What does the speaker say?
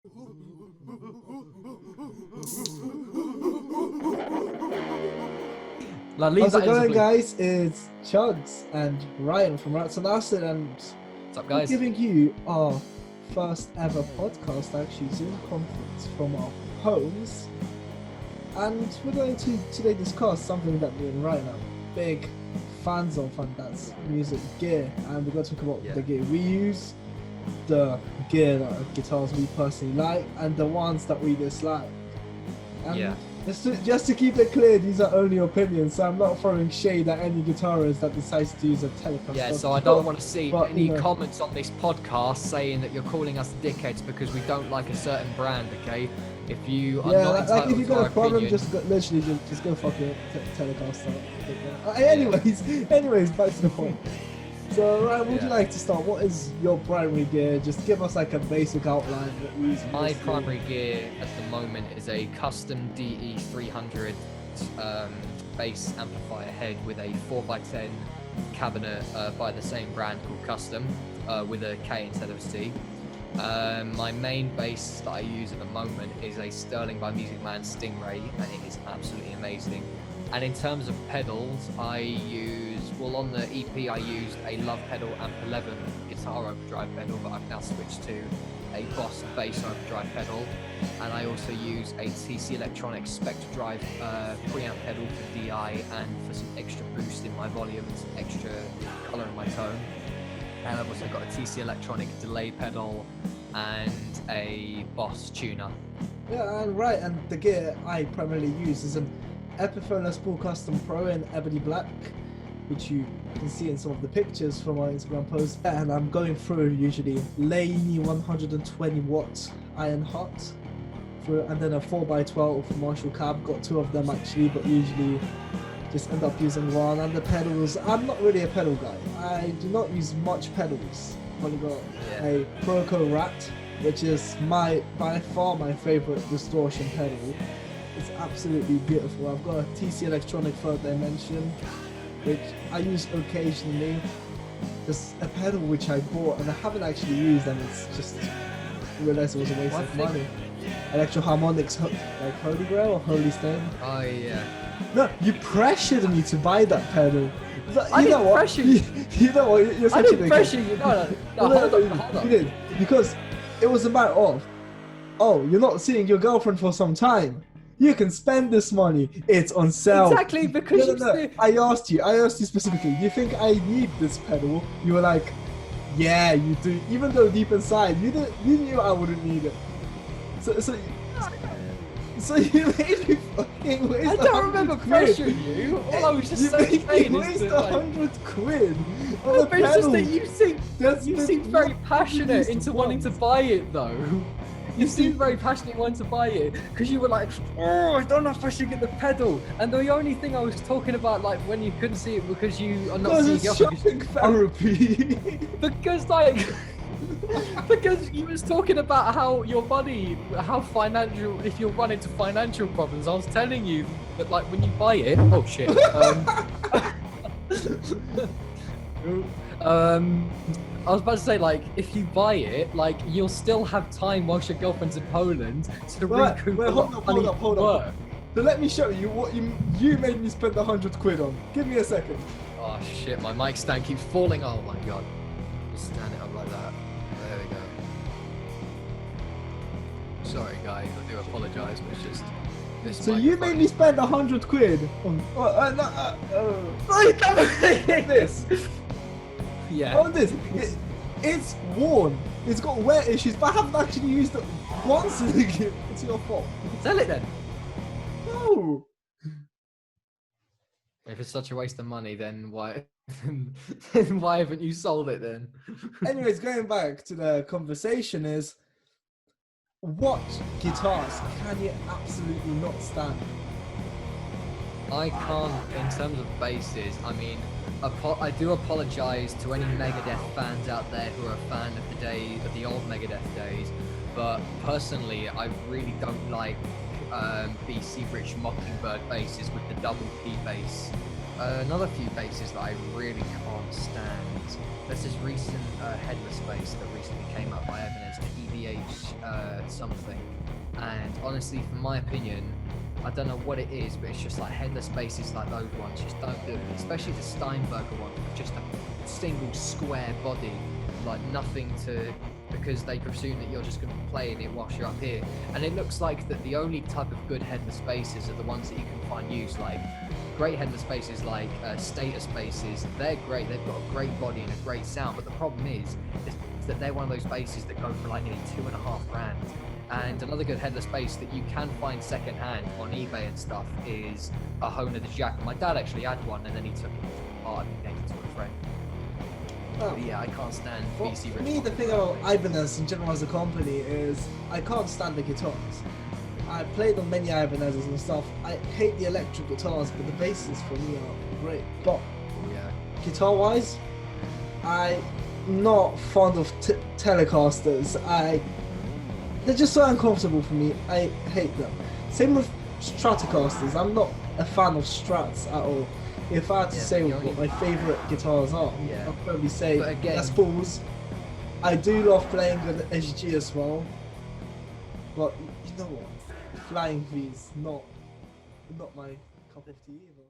How's it going, guys? It's Chugs and Ryan from Rats and Acid, and What's up, we're guys? giving you our first ever podcast, actually Zoom conference from our homes. And we're going to today discuss something that me and Ryan are big fans of, and that's music gear. And we're going to talk about the gear we use, the gear that guitars we personally like, and the ones that we dislike. And just to keep it clear, these are only opinions, so I'm not throwing shade at any guitarist that decides to use a Telecaster. Yeah, so I don't want to see any comments on this podcast saying that you're calling us dickheads because we don't like a certain brand, okay? If you are not entitled if you to got our a problem, opinion, just go fuck your Telecaster. Anyways, back to the point. So, Ryan, would you like to start? What is your primary gear? Just give us like a basic outline of what you use. my primary gear at the moment is a custom DE300 bass amplifier head with a 4x10 cabinet by the same brand called Custom with a K instead of a C. My main bass that I use at the moment is a Sterling by Music Man Stingray, and it is absolutely amazing. And in terms of pedals, I use, well, on the EP I used a Love Pedal Amp 11 guitar overdrive pedal, but I've now switched to a Boss bass overdrive pedal. And I also use a TC Electronics Spectre Drive preamp pedal for DI and for some extra boost in my volume and some extra colour in my tone. And I've also got a TC Electronic delay pedal and a Boss tuner. Yeah, and right, and the gear I primarily use is an Epiphone Les Paul Custom Pro in ebony black, which you can see in some of the pictures from our Instagram post. And I'm going through usually Laney 120 watt iron hot, and then a 4x12 Marshall cab. Got two of them actually, but usually just end up using one. And the pedals, I'm not really a pedal guy. I do not use much pedals. I've only got a Proco Rat, which is by far my favorite distortion pedal. It's absolutely beautiful. I've got a TC Electronic Third Dimension, which I use occasionally. There's a pedal which I bought and I haven't actually used, and it's just realized it was a waste of money. Electro Harmonics, like Holy Grail or Holy Stain. Oh yeah. No, you pressured me to buy that pedal. I didn't pressure you. You know what? You're such I didn't pressure you. No, hold on. You did, because it was a matter of, oh, you're not seeing your girlfriend for some time. You can spend this money. It's on sale. Exactly, because I asked you specifically, you think I need this pedal? You were like, yeah, you do. Even though deep inside, you knew I wouldn't need it. So you made me fucking waste. I don't remember pressuring you. All I was just saying is waste £100 on no, a but it's pedal. just that you seem very passionate into wanting to buy it, though. You seemed very passionate wanting to buy it because you were like, oh, I don't know if I should get the pedal. And the only thing I was talking about, like, when you couldn't see it because you are not seeing it's shopping therapy. Because you was talking about how your money, how financial, if you're running into financial problems. I was telling you that, like, when you buy it, oh shit. I was about to say, like, if you buy it, like, you'll still have time whilst your girlfriend's in Poland to recoup hold up. So let me show you what you made me spend £100 on. Give me a second. Oh shit, my mic stand keeps falling. Oh my god. Just stand it up like that. There we go. Sorry guys, I do apologise, but it's just this. So you made me spend £100 on this. Yeah. On this. It's worn. It's got wear issues, but I haven't actually used it once. It's your fault. Sell it then. No. If it's such a waste of money, then why? Then why haven't you sold it then? Anyways, going back to the conversation is, what guitars can you absolutely not stand? I can't, in terms of basses, I mean, I do apologise to any Megadeth fans out there who are a fan of the old Megadeth days, but personally, I really don't like BC Rich Mockingbird basses with the double P bass. Another few basses that I really can't stand. There's this recent headless bass that recently came up by Evan as EVH something, and honestly, from my opinion, I don't know what it is, but it's just like headless basses like those ones just don't do it. Especially the Steinberger one with just a single square body, like nothing to, because they presume that you're just going to be playing it whilst you're up here. And it looks like that the only type of good headless basses are the ones that you can find use, like great headless basses like status basses. They're great, they've got a great body and a great sound, but the problem is that they're one of those basses that go for like nearly $2.5 grand. And another good headless bass that you can find second hand on eBay and stuff is a Hohner the Jack. My dad actually had one, and then he took it apart and gave it to a friend. Oh. But yeah, I can't stand Well, BC. for me, the thing about Ibanez in general as a company is I can't stand the guitars. I played on many Ibanez's and stuff. I hate the electric guitars, but the basses for me are great. But Yeah. guitar-wise, I'm not fond of Telecasters. They're just so uncomfortable for me. I hate them. Same with Stratocasters. I'm not a fan of Strats at all. If I had to Yeah, say but what you're my favourite guitars are, Yeah. I'll probably say But again- Les Pauls. I do love playing with the SG as well. But you know what? Flying V's not my cup of tea either.